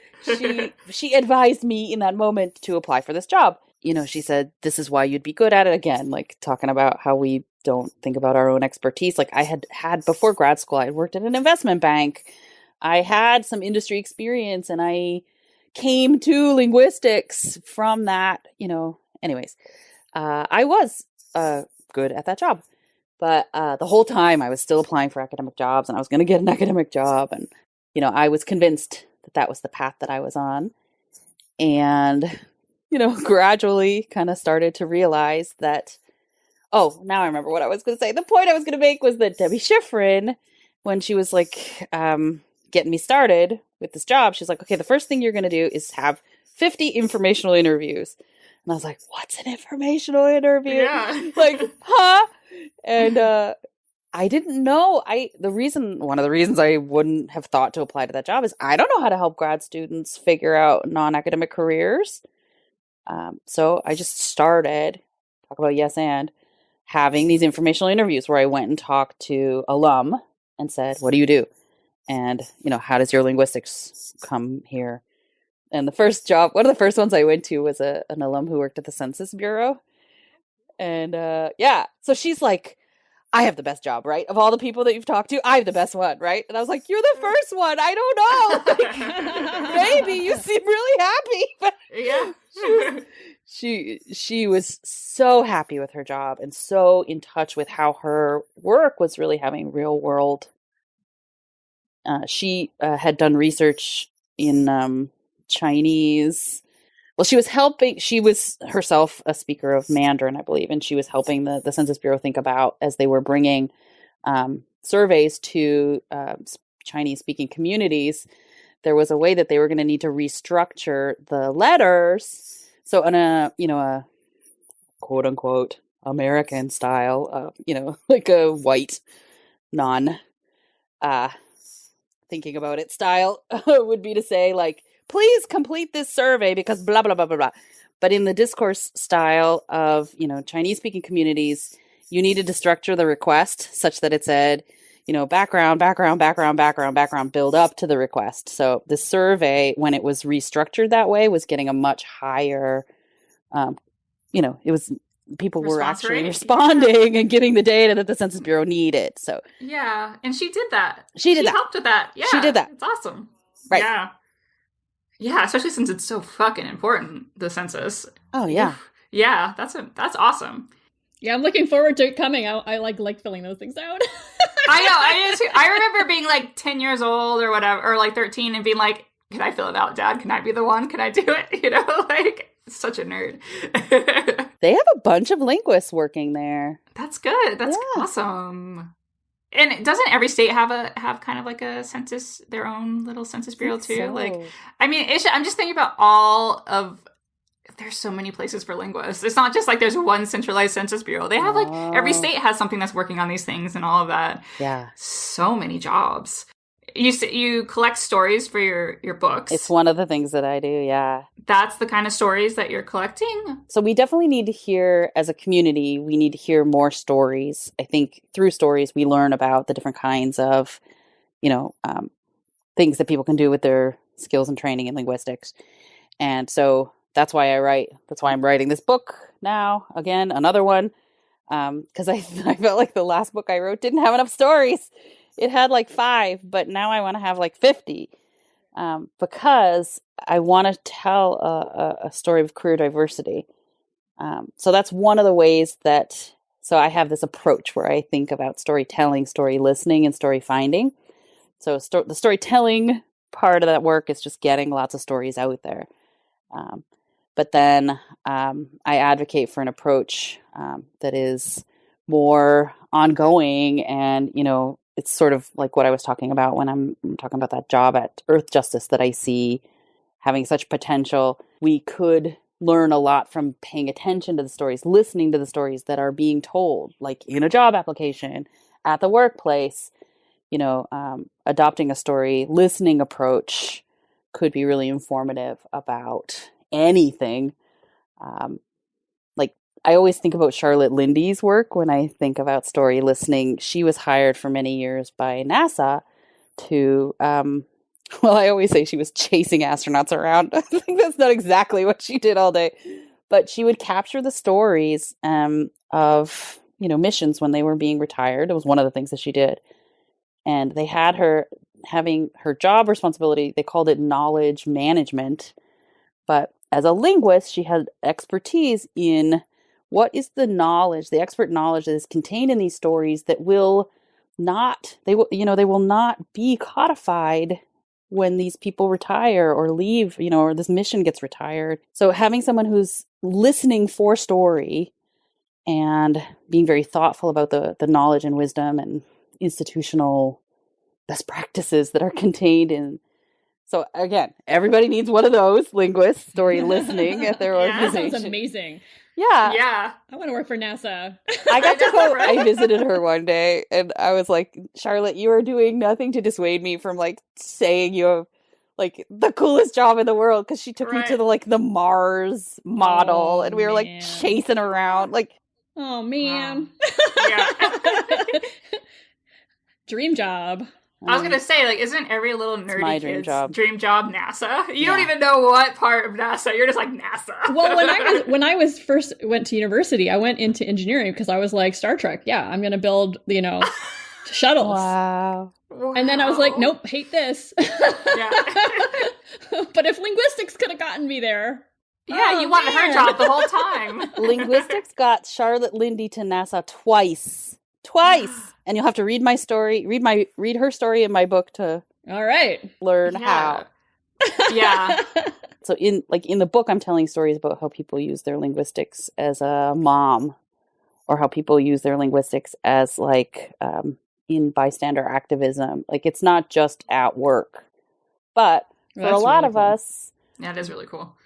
She advised me in that moment to apply for this job. She said, this is why you'd be good at it. Again, like talking about how we don't think about our own expertise. Like I had before grad school, I worked at an investment bank. I had some industry experience, and I came to linguistics from that, anyways. I was good at that job. But the whole time I was still applying for academic jobs, and I was going to get an academic job. And, I was convinced that was the path that I was on. And, gradually kind of started to realize that, now I remember what I was going to say. The point I was going to make was that Debbie Schifrin when she was like getting me started with this job, she's like, okay, the first thing you're going to do is have 50 informational interviews. And I was like, what's an informational interview? Yeah. Like, huh? And I didn't know. One of the reasons I wouldn't have thought to apply to that job is I don't know how to help grad students figure out non-academic careers. So I just started, talk about yes and, having these informational interviews where I went and talked to alum and said, what do you do? And, how does your linguistics come here? And one of the first ones I went to was an alum who worked at the Census Bureau. And so she's like, I have the best job, right? Of all the people that you've talked to, I have the best one, right? And I was like, you're the first one. I don't know. Like, maybe you seem really happy. But Yeah. she was so happy with her job and so in touch with how her work was really having real world. She had done research in Chinese. Well, she was herself a speaker of Mandarin, I believe, and she was helping the Census Bureau think about, as they were bringing surveys to Chinese-speaking communities, there was a way that they were going to need to restructure the letters. So in a quote-unquote American style, like a white, thinking about it style would be to say, like, please complete this survey because blah, blah, blah, blah, blah. But in the discourse style of, Chinese speaking communities, you needed to structure the request such that it said, background, build up to the request. So the survey, when it was restructured that way, was getting a much higher, it was, people were actually responding and getting the data that the Census Bureau needed. So yeah, and she did that. She helped with that. Yeah, she did that. It's awesome. Right. Yeah. Yeah, especially since it's so fucking important, the census. Oh yeah. Oof. Yeah, that's awesome. Yeah, I'm looking forward to it coming. I like filling those things out. I know. I remember being like 10 years old or whatever, or like 13, and being like, "Can I fill it out, Dad? Can I be the one? Can I do it?" Like, such a nerd. They have a bunch of linguists working there. That's good. That's awesome. And doesn't every state have kind of like a census, their own little census bureau too? So. Like, I mean, I'm just thinking about there's so many places for linguists. It's not just like there's one centralized census bureau. They have like every state has something that's working on these things and all of that. Yeah. So many jobs. You collect stories for your books. It's one of the things that I do, yeah. That's the kind of stories that you're collecting? So we definitely need to hear, as a community, we need to hear more stories. I think through stories, we learn about the different kinds of, things that people can do with their skills and training in linguistics. And so that's why I write. That's why I'm writing this book now. Again, another one. Because I felt like the last book I wrote didn't have enough stories. It had like 5, but now I want to have like 50 because I want to tell a story of career diversity. So that's one of the ways so I have this approach where I think about storytelling, story listening, and story finding. So the storytelling part of that work is just getting lots of stories out there. But then I advocate for an approach that is more ongoing and, it's sort of like what I was talking about when I'm talking about that job at Earthjustice that I see having such potential. We could learn a lot from paying attention to the stories, listening to the stories that are being told, like in a job application, at the workplace, adopting a story listening approach could be really informative about anything. I always think about Charlotte Lindy's work when I think about story listening. She was hired for many years by NASA to, I always say she was chasing astronauts around. I think that's not exactly what she did all day. But she would capture the stories of, missions when they were being retired. It was one of the things that she did. And they had her having her job responsibility. They called it knowledge management. But as a linguist, she had expertise in what is the knowledge, the expert knowledge that is contained in these stories that will not be codified when these people retire or leave, or this mission gets retired. So having someone who's listening for story and being very thoughtful about the knowledge and wisdom and institutional best practices that are contained in. So again, everybody needs one of those linguists, story listening at their organization. That sounds amazing. Yeah. Yeah. I want to work for NASA. I got to go, I visited her one day and I was like, Charlotte, you are doing nothing to dissuade me from like saying you have like the coolest job in the world, because she took me to the Mars model and we were like chasing around like, oh man. Yeah. Dream job. I was gonna say, like, isn't every little nerdy dream job NASA? You don't even know what part of NASA. You're just like NASA. Well, when I was first went to university, I went into engineering because I was like, Star Trek. Yeah, I'm gonna build, shuttles. Wow. And then I was like, nope, hate this. Yeah. But if linguistics could have gotten me there. Yeah, you wanted her job the whole time. Linguistics got Charlotte Lindy to NASA twice. And you'll have to read my story, read her story in my book to all right learn how. Yeah. So in the book, I'm telling stories about how people use their linguistics as a mom, or how people use their linguistics as in bystander activism. Like, it's not just at work, but for a lot of us, yeah, it is really cool.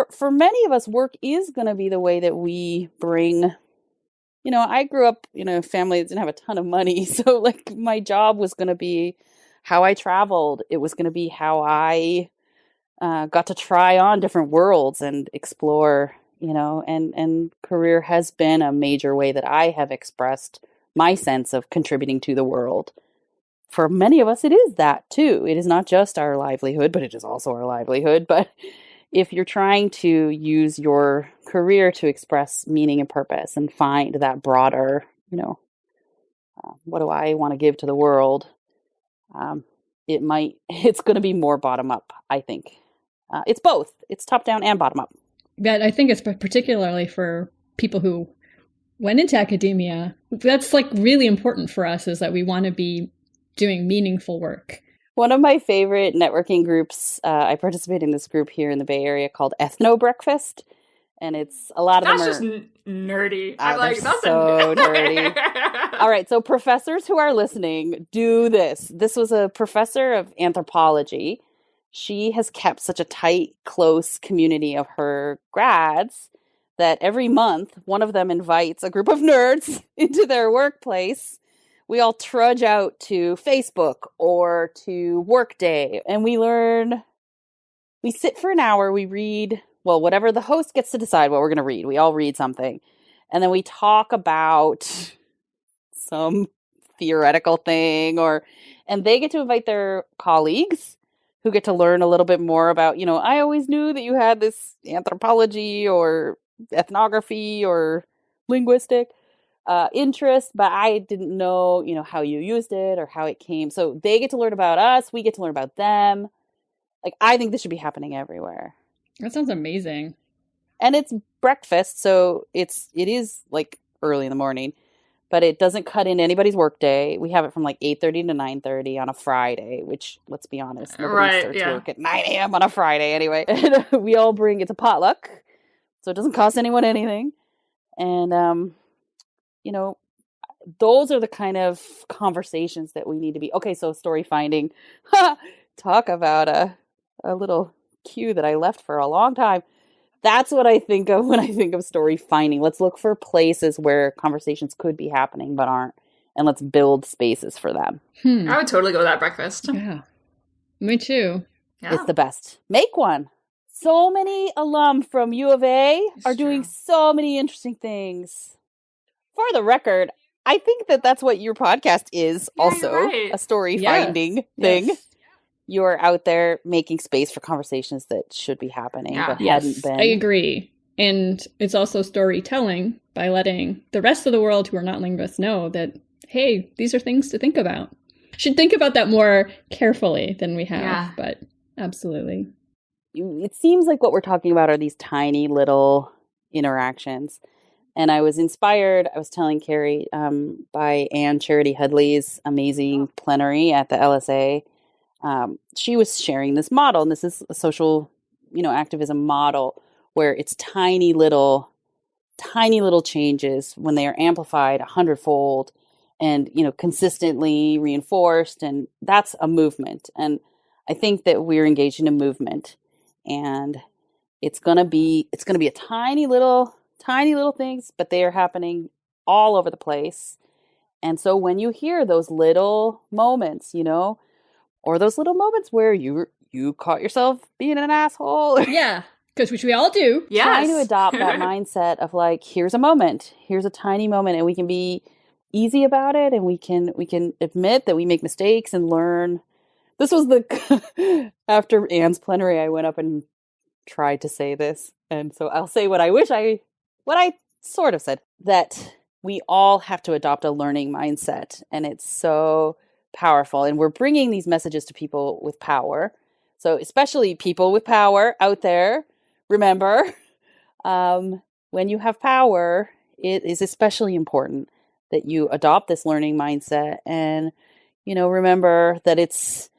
For many of us, work is going to be the way that we bring. I grew up in a family that didn't have a ton of money. So my job was going to be how I traveled. It was going to be how I got to try on different worlds and explore, and career has been a major way that I have expressed my sense of contributing to the world. For many of us, it is that too. It is not just our livelihood, but it is also our livelihood. But if you're trying to use your career to express meaning and purpose and find that broader, what do I want to give to the world? It's going to be more bottom up, I think. It's both. It's top down and bottom up. That I think it's particularly for people who went into academia. That's really important for us, is that we want to be doing meaningful work. One of my favorite networking groups, I participate in this group here in the Bay Area called Ethno Breakfast, and it's a lot of them are just nerdy. I'm like, that's so nerdy. All right, so professors who are listening, do this. This was a professor of anthropology. She has kept such a tight, close community of her grads that every month one of them invites a group of nerds into their workplace. We all trudge out to Facebook or to Workday, and we sit for an hour, we read, whatever the host gets to decide what we're going to read. We all read something. And then we talk about some theoretical thing, and they get to invite their colleagues who get to learn a little bit more about, I always knew that you had this anthropology or ethnography or linguistic interest, but I didn't know, how you used it or how it came. So they get to learn about us. We get to learn about them. I think this should be happening everywhere. That sounds amazing. And it's breakfast, so it is early in the morning, but it doesn't cut into anybody's workday. We have it from 8:30 to 9:30 on a Friday, which, let's be honest, nobody starts work at 9 a.m. on a Friday anyway. And we all it's a potluck, so it doesn't cost anyone anything. And those are the kind of conversations that we need to be. Okay, so story finding. Talk about a little cue that I left for a long time. That's what I think of when I think of story finding. Let's look for places where conversations could be happening but aren't, and let's build spaces for them. I would totally go to that breakfast. Yeah, me too. Yeah. It's the best. Make one. So many alum from U of A are doing so many interesting things. For the record, I think that's what your podcast is, also a story finding thing. Yes. You're out there making space for conversations that should be happening but hadn't been. I agree. And it's also storytelling by letting the rest of the world who are not linguists know that, hey, these are things to think about. Should think about that more carefully than we have, but absolutely. It seems like what we're talking about are these tiny little interactions. And I was inspired, I was telling Carrie, by Anne Charity Hudley's amazing plenary at the LSA. She was sharing this model, and this is a social, activism model where it's tiny little changes when they are amplified 100-fold, and, consistently reinforced. And that's a movement. And I think that we're engaged in a movement, and it's going to be a tiny little things, but they are happening all over the place. And so when you hear those little moments, or those little moments where you caught yourself being an asshole. Yeah, which we all do. Yes. Trying to adopt that mindset of like, here's a moment, here's a tiny moment, and we can be easy about it, and we can admit that we make mistakes and learn. This was after Anne's plenary, I went up and tried to say this. And so I'll say what I sort of said, that we all have to adopt a learning mindset. And it's so powerful. And we're bringing these messages to people with power. So especially people with power out there, remember, when you have power, it is especially important that you adopt this learning mindset. And, remember that it's,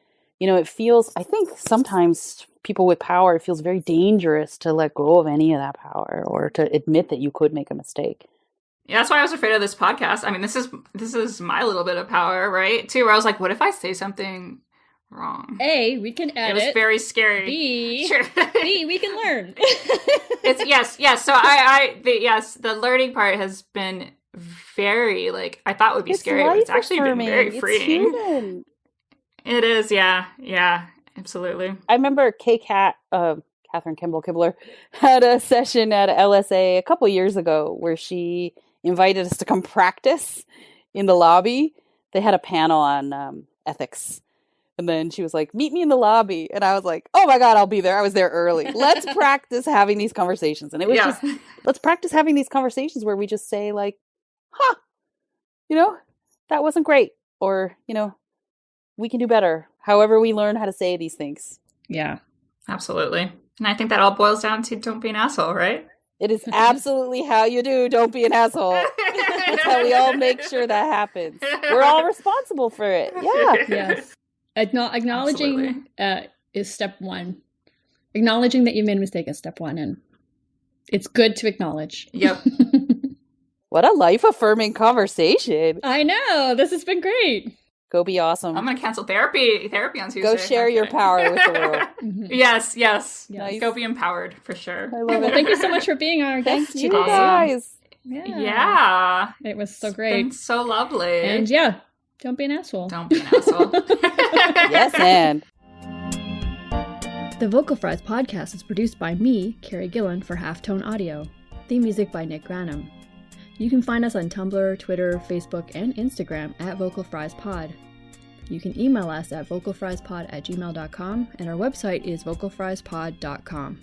it feels, I think sometimes people with power, it feels very dangerous to let go of any of that power or to admit that you could make a mistake. Yeah, that's why I was afraid of this podcast. I mean, this is my little bit of power, right? Too, where I was like, what if I say something wrong? A, we can edit. It was very scary. B, sure. B, we can learn. It's yes. So the learning part has been very, like, I thought would be scary, but it's actually been very freeing. It's human. It is, yeah, absolutely. I remember Catherine Kimball Kibler had a session at LSA a couple years ago where she invited us to come practice in the lobby. They had a panel on ethics. And then she was like, meet me in the lobby. And I was like, oh my God, I'll be there. I was there early. Let's practice having these conversations. And it was just, let's practice having these conversations where we just say like, that wasn't great. Or, we can do better. However we learn how to say these things. Yeah, absolutely. And I think that all boils down to don't be an asshole, right? It is absolutely how you do. Don't be an asshole. That's how we all make sure that happens. We're all responsible for it. Yeah. Yes. Acknowledging is step one. Acknowledging that you made a mistake is step one. And it's good to acknowledge. Yep. What a life-affirming conversation. I know. This has been great. Go be awesome. I'm going to cancel therapy on Tuesday. Go share your power with the world. Mm-hmm. Yes. Nice. Go be empowered for sure. I love it. Thank you so much for being our guest today. today. Guys. Yeah. It was so It's great. been so lovely. And yeah, don't be an asshole. Don't be an asshole. Yes, and. The Vocal Fries podcast is produced by me, Carrie Gillen, for Halftone Audio. Theme music by Nick Granum. You can find us on Tumblr, Twitter, Facebook, and Instagram at Vocal Fries Pod. You can email us at vocalfriespod@gmail.com, and our website is vocalfriespod.com.